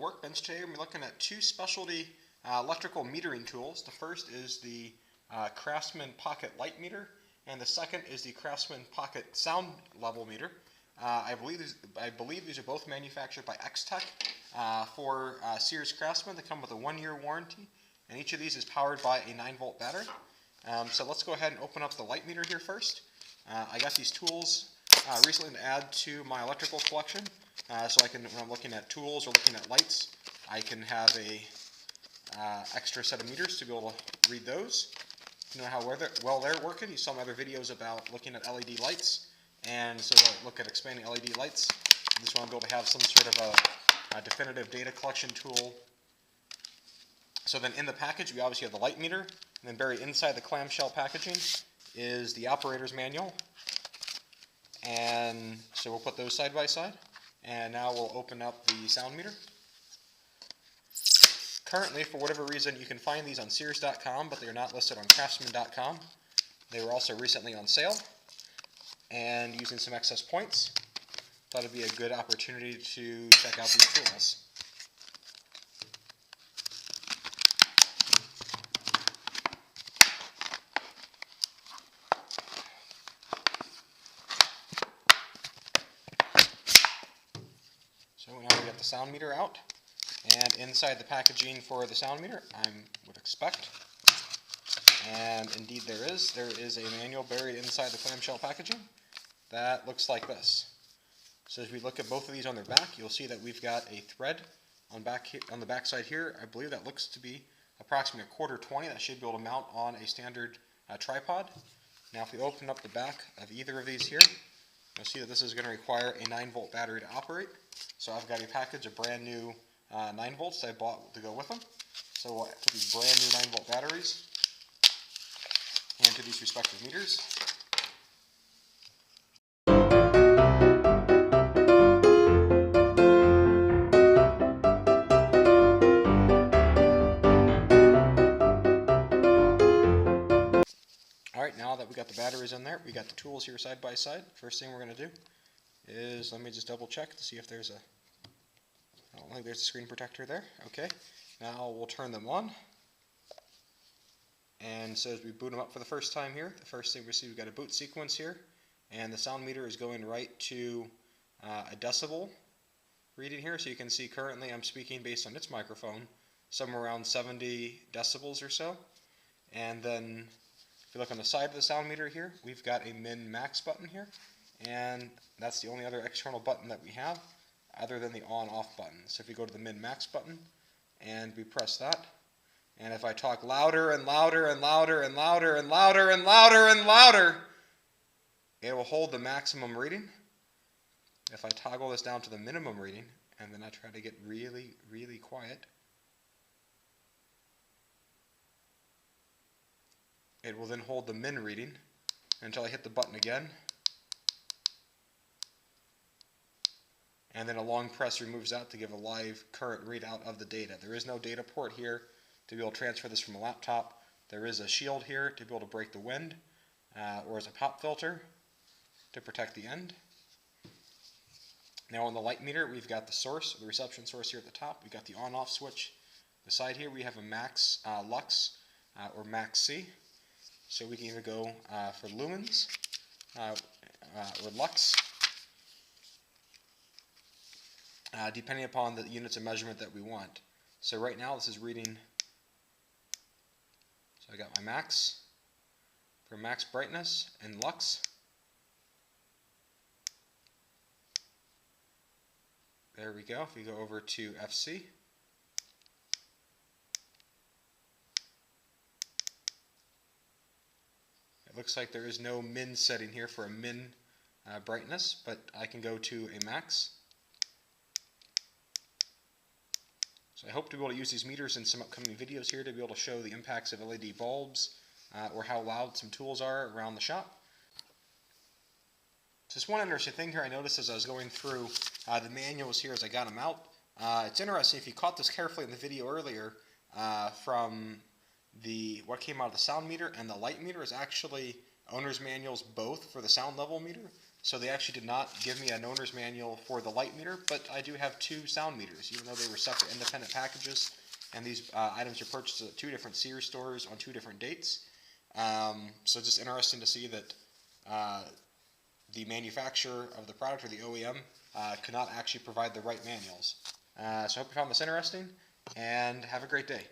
workbench today. We're looking at two specialty electrical metering tools. The first is the Craftsman Pocket Light Meter, and the second is the Craftsman Pocket Sound Level Meter. I believe these are both manufactured by X-Tech for Sears Craftsman. They come with a 1-year warranty, and each of these is powered by a 9-volt battery. So let's go ahead and open up the light meter here first. I got these tools recently to add to my electrical collection, so I can, when I'm looking at tools or looking at lights, I can have a extra set of meters to be able to read those. You know how well they're working. You saw my other videos about looking at LED lights, and so I look at expanding LED lights. I just want to be able to have some sort of a definitive data collection tool. So then in the package we obviously have the light meter, and then buried inside the clamshell packaging is the operator's manual. And so we'll put those side by side, and now we'll open up the sound meter. Currently, for whatever reason, you can find these on Sears.com, but they are not listed on Craftsman.com. They were also recently on sale, and using some excess points, thought it'd be a good opportunity to check out these tools. So now we got the sound meter out, and inside the packaging for the sound meter, I would expect, and indeed there is a manual buried inside the clamshell packaging that looks like this. So as we look at both of these on their back, you'll see that we've got a thread on the back side here. I believe that looks to be approximately 1/4 that should be able to mount on a standard tripod. Now if we open up the back of either of these here, you'll see that this is going to require a 9-volt battery to operate. So I've got a package of brand new 9 volts that I bought to go with them. So we'll put these brand new 9-volt batteries into these respective meters. Alright, now that we got the batteries in there, we got the tools here side by side. First thing we're going to do is, let me just double check to see if there's I don't think there's a screen protector there. Okay, now we'll turn them on. And so as we boot them up for the first time here, the first thing we see, we've got a boot sequence here, and the sound meter is going right to a decibel reading here. So you can see currently I'm speaking based on its microphone, somewhere around 70 decibels or so. And then if you look on the side of the sound meter here, we've got a min-max button here, and that's the only other external button that we have other than the on-off button. So if you go to the min-max button and we press that, and if I talk louder and louder and louder and louder and louder and louder and louder, it will hold the maximum reading. If I toggle this down to the minimum reading and then I try to get really, really quiet, it will then hold the min reading until I hit the button again. And then a long press removes that to give a live current readout of the data. There is no data port here to be able to transfer this from a laptop. There is a shield here to be able to break the wind, or as a pop filter to protect the end. Now on the light meter, we've got the source, the reception source here at the top. We've got the on-off switch. The side here we have a max lux or max C. So we can either go for lumens or lux, depending upon the units of measurement that we want. So right now this is reading, so I got my max for max brightness and lux. There we go. If we go over to FC, it looks like there is no min setting here for a min brightness, but I can go to a max. So I hope to be able to use these meters in some upcoming videos here to be able to show the impacts of LED bulbs or how loud some tools are around the shop. Just one interesting thing here I noticed as I was going through the manuals here as I got them out. It's interesting, if you caught this carefully in the video earlier, from what came out of the sound meter and the light meter is actually owner's manuals both for the sound level meter, so they actually did not give me an owner's manual for the light meter, but I do have two sound meters, even though they were separate independent packages, and these items are purchased at two different Sears stores on two different dates. So it's just interesting to see that the manufacturer of the product, or the OEM, could not actually provide the right manuals. So I hope you found this interesting, and have a great day.